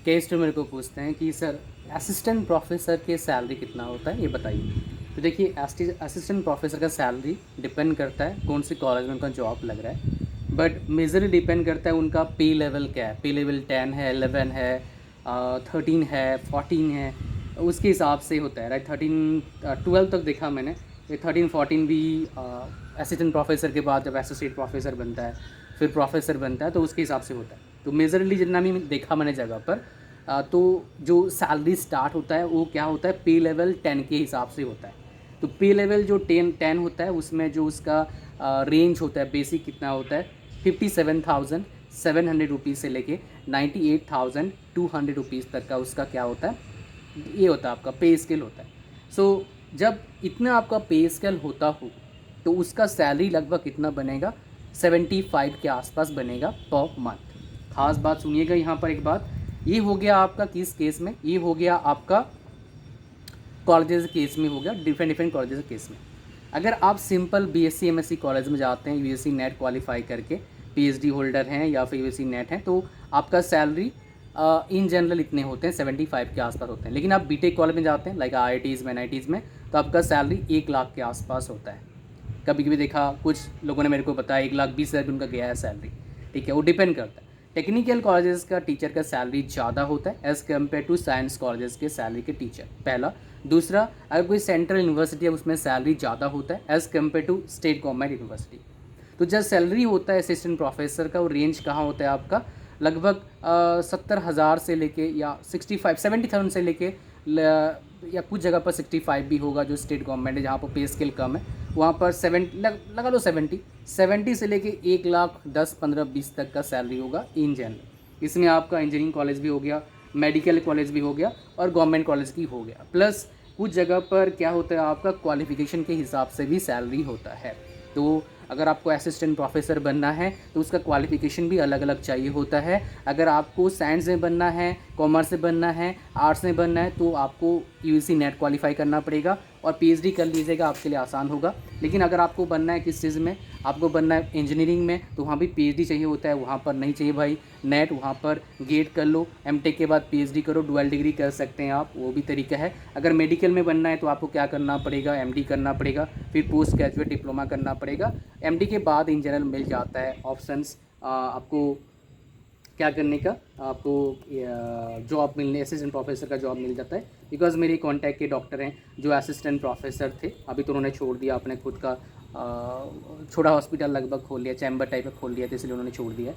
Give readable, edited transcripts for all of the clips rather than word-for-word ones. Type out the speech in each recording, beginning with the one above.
कई स्टूडेंट मेरे को पूछते हैं कि सर असिस्टेंट प्रोफेसर के सैलरी कितना होता है ये बताइए। तो देखिए असिस्टेंट प्रोफेसर का सैलरी डिपेंड करता है कौन सी कॉलेज में उनका जॉब लग रहा है, बट मेजरली डिपेंड करता है उनका पे लेवल क्या है। पे लेवल 10 है, 11 है, 13 है, 14 है, उसके हिसाब से होता है राइट। 12 तक देखा मैंने, ये 13 14 भी असिस्टेंट प्रोफेसर के बाद जब एसोसिएट प्रोफेसर बनता है फिर प्रोफेसर बनता है तो उसके हिसाब से होता है। तो मेजरली जितना भी देखा मैंने जगह पर तो जो सैलरी स्टार्ट होता है वो क्या होता है, पे लेवल 10 के हिसाब से होता है। तो पे लेवल जो 10 होता है उसमें जो उसका रेंज होता है बेसिक कितना होता है, 57,700 रुपीज़ से लेके 98,200 रुपीज़ तक का उसका क्या होता है, ये होता है आपका पे स्केल होता है। सो जब इतना आपका पे स्केल होता हो तो उसका सैलरी लगभग कितना बनेगा, 75 के आसपास बनेगा पर मंथ। खास बात सुनिएगा यहाँ पर एक बात, ये हो गया आपका किस केस में, ये हो गया आपका कॉलेजेस केस में हो गया, डिफरेंट डिफरेंट कॉलेजेस केस में। अगर आप सिंपल बीएससी एमएससी कॉलेज में जाते हैं, यूएससी नेट क्वालिफाई करके पीएचडी होल्डर हैं या फिर यूएससी नेट हैं, तो आपका सैलरी इन जनरल इतने होते हैं, 75 के आसपास होते हैं। लेकिन आप बीटेक कॉलेज में जाते हैं लाइक आईआईटीज़ में, एनआईटीज़ में, तो आपका सैलरी 1 लाख के आसपास होता है। कभी कभी देखा कुछ लोगों ने मेरे को बताया 1,20,000 भी उनका गया है सैलरी। ठीक है, वो डिपेंड करता है। टेक्निकल कॉलेजेस का टीचर का सैलरी ज़्यादा होता है as compare to science colleges के सैलरी के टीचर, पहला। दूसरा, अगर कोई सेंट्रल यूनिवर्सिटी है उसमें सैलरी ज़्यादा होता है as compare to state government university. तो जब सैलरी होता है असिस्टेंट प्रोफेसर का, वो रेंज कहाँ होता है आपका, लगभग 70,000 से लेके या 70,000 से लेके या कुछ जगह पर 65 भी होगा जो स्टेट गवर्नमेंट है, जहाँ पर पे स्केल कम है वहाँ पर 70 लगा लो, 70 से लेके 1,10,15,20 तक का सैलरी होगा इन जनरल। इसमें आपका इंजीनियरिंग कॉलेज भी हो गया, मेडिकल कॉलेज भी हो गया और गवर्नमेंट कॉलेज की हो गया। प्लस कुछ जगह पर क्या होता है आपका क्वालिफिकेशन के हिसाब से भी सैलरी होता है। तो अगर आपको असिस्टेंट प्रोफेसर बनना है तो उसका क्वालिफिकेशन भी अलग अलग चाहिए होता है। अगर आपको साइंस में बनना है, कॉमर्स से बनना है, आर्ट्स में बनना है, तो आपको यूजीसी नेट क्वालिफाई करना पड़ेगा और पीएचडी कर लीजिएगा, आपके लिए आसान होगा। लेकिन अगर आपको बनना है किस चीज़ में, आपको बनना है इंजीनियरिंग में, तो वहाँ भी पीएचडी चाहिए होता है। वहाँ पर नहीं चाहिए भाई नेट, वहाँ पर गेट कर लो, एमटेक के बाद पीएचडी करो, डुअल डिग्री कर सकते हैं आप, वो भी तरीका है। अगर मेडिकल में बनना है तो आपको क्या करना पड़ेगा, एमडी करना पड़ेगा, फिर पोस्ट ग्रेजुएट डिप्लोमा करना पड़ेगा। एमडी के बाद इन जनरल मिल जाता है ऑप्शंस आपको क्या करने का, आपको जॉब मिलने, असिस्टेंट प्रोफेसर का जॉब मिल जाता है। बिकॉज मेरे कॉन्टैक्ट के डॉक्टर हैं जो असिस्टेंट प्रोफेसर थे, अभी तो उन्होंने छोड़ दिया, अपने खुद का छोटा हॉस्पिटल लगभग खोल लिया, चैम्बर टाइप का खोल लिया, तो इसलिए उन्होंने छोड़ दिया।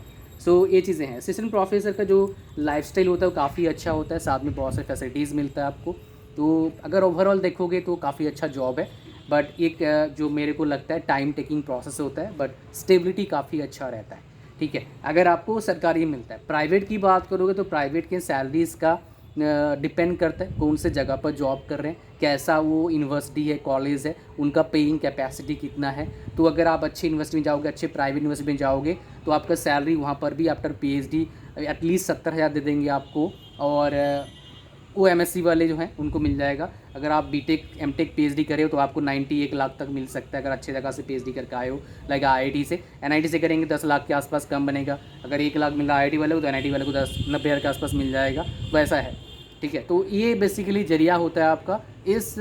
सो ये चीज़ें हैं। असिस्टेंट प्रोफेसर का जो लाइफस्टाइल होता है वो काफ़ी अच्छा होता है, साथ में बहुत सारी फैसिलिटीज़ मिलता है आपको। तो अगर ओवरऑल देखोगे तो काफ़ी अच्छा जॉब है, बट एक जो मेरे को लगता है टाइम टेकिंग प्रोसेस होता है, बट स्टेबिलिटी काफ़ी अच्छा रहता है। ठीक है, अगर आपको सरकारी मिलता है। प्राइवेट की बात करोगे तो प्राइवेट के सैलरीज़ का डिपेंड करता है कौन से जगह पर जॉब कर रहे हैं, कैसा वो यूनिवर्सिटी है, कॉलेज है, उनका पेइंग कैपेसिटी कितना है। तो अगर आप अच्छी यूनिवर्सिटी में जाओगे, अच्छे प्राइवेट यूनिवर्सिटी में जाओगे, तो आपका सैलरी वहाँ पर भी आफ्टर पीएचडी एटलीस्ट 70,000 दे देंगे आपको। और वो एमएससी वाले जो हैं उनको मिल जाएगा। अगर आप बीटेक एमटेक पीएचडी करे हो तो आपको 91 लाख तक मिल सकता है, अगर अच्छे जगह से पीएचडी करके आए हो। लाइक आईआईटी से, एनआईटी से करेंगे 10 लाख के आसपास कम बनेगा। अगर 1 लाख मिल रहा है आईआईटी वाले को तो एनआईटी वाले को 90,000 के आसपास मिल जाएगा, वैसा है। ठीक है, तो ये बेसिकली जरिया होता है आपका इस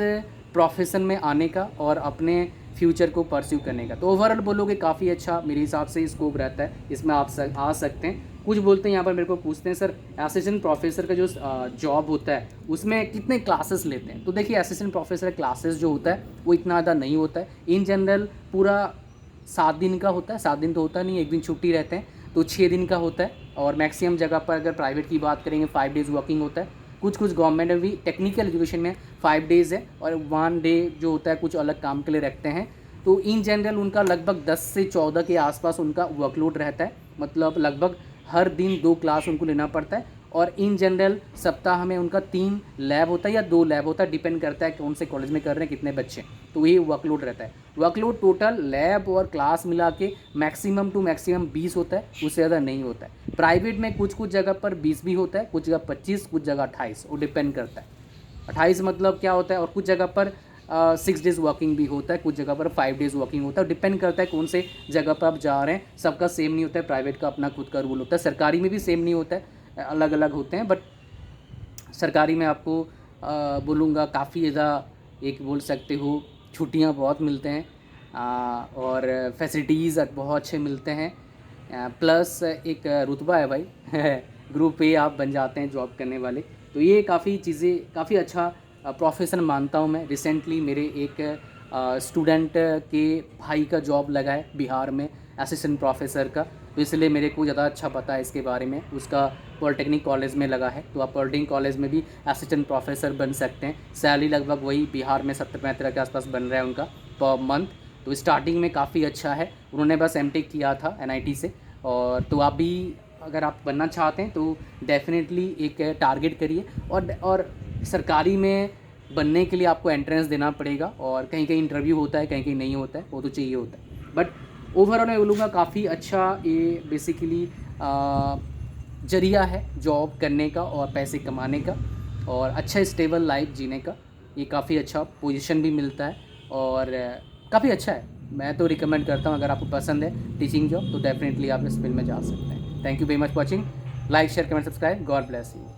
प्रोफेशन में आने का और अपने फ्यूचर को परस्यू करने का। तो ओवरऑल बोलोगे काफ़ी अच्छा मेरे हिसाब से स्कोप रहता है, इसमें आप आ सकते हैं। कुछ बोलते हैं यहाँ पर मेरे को पूछते हैं सर असिस्टेंट प्रोफेसर का जो जॉब होता है उसमें कितने क्लासेस लेते हैं। तो देखिए असिस्टेंट प्रोफेसर क्लासेस जो होता है वो इतना ज़्यादा नहीं होता है। इन जनरल पूरा 7 दिन का होता है, 7 दिन तो होता नहीं, एक दिन छुट्टी रहते हैं, तो 6 दिन का होता है। और मैक्सिमम जगह पर अगर प्राइवेट की बात करेंगे 5 डेज़ वर्किंग होता है। कुछ कुछ गवर्नमेंट में भी टेक्निकल एजुकेशन में 5 डेज़ है और 1 डे जो होता है कुछ अलग काम के लिए रखते हैं। तो इन जनरल उनका लगभग 10 से 14 के आसपास उनका वर्कलोड रहता है, मतलब लगभग हर दिन 2 क्लास उनको लेना पड़ता है। और इन जनरल सप्ताह में उनका 3 लैब होता है या 2 लैब होता है, डिपेंड करता है कौन से कॉलेज में कर रहे हैं, कितने बच्चे। तो ये वर्कलोड रहता है। वर्कलोड टोटल लैब और क्लास मिला के मैक्सिमम टू मैक्सिमम 20 होता है, उससे ज़्यादा नहीं होता है। प्राइवेट में कुछ कुछ जगह पर 20 भी होता है, कुछ जगह 25, कुछ जगह 28, वो डिपेंड करता है। 28 मतलब क्या होता है, और कुछ जगह पर 6 डेज़ वर्किंग भी होता है, कुछ जगह पर 5 डेज़ वर्किंग होता है। डिपेंड करता है कौन से जगह पर आप जा रहे हैं, सबका सेम नहीं होता है। प्राइवेट का अपना खुद का रूल होता है, सरकारी में भी सेम नहीं होता है, अलग अलग होते हैं। बट सरकारी में आपको बोलूँगा काफ़ी ज़्यादा एक बोल सकते हो छुट्टियाँ बहुत मिलते हैं, और फैसिलिटीज़ बहुत अच्छे मिलते हैं, प्लस एक रुतबा है भाई ग्रुप ए आप बन जाते हैं जॉब करने वाले। तो ये काफ़ी चीज़ें काफ़ी अच्छा प्रोफेशन मानता हूँ मैं। रिसेंटली मेरे एक स्टूडेंट के भाई का जॉब लगा है बिहार में असिस्टेंट प्रोफेसर का, तो इसलिए मेरे को ज़्यादा अच्छा पता है इसके बारे में। उसका पॉलिटेक्निक कॉलेज में लगा है, तो आप पॉलिटेक्निक कॉलेज में भी असिस्टेंट प्रोफेसर बन सकते हैं। सैलरी लगभग वही बिहार में 70-75 के आसपास बन रहा है उनका पर मंथ। तो स्टार्टिंग में काफ़ी अच्छा है। उन्होंने बस एमटेक किया था एनआईटी से, और तो आप भी अगर आप बनना चाहते हैं तो डेफिनेटली एक टारगेट करिए। और सरकारी में बनने के लिए आपको एंट्रेंस देना पड़ेगा, और कहीं कहीं इंटरव्यू होता है, कहीं कहीं नहीं होता है, वो तो चाहिए होता है। बट ओवरऑल मैं बोलूँगा काफ़ी अच्छा ये बेसिकली जरिया है जॉब करने का और पैसे कमाने का और अच्छा स्टेबल लाइफ जीने का। ये काफ़ी अच्छा पोजीशन भी मिलता है और काफ़ी अच्छा है। मैं तो रिकमेंड करता हूँ, अगर आपको पसंद है टीचिंग जॉब तो डेफिनेटली आप इस फील्ड में जा सकते हैं। Thank you very much watching. Like share comment subscribe. God bless you.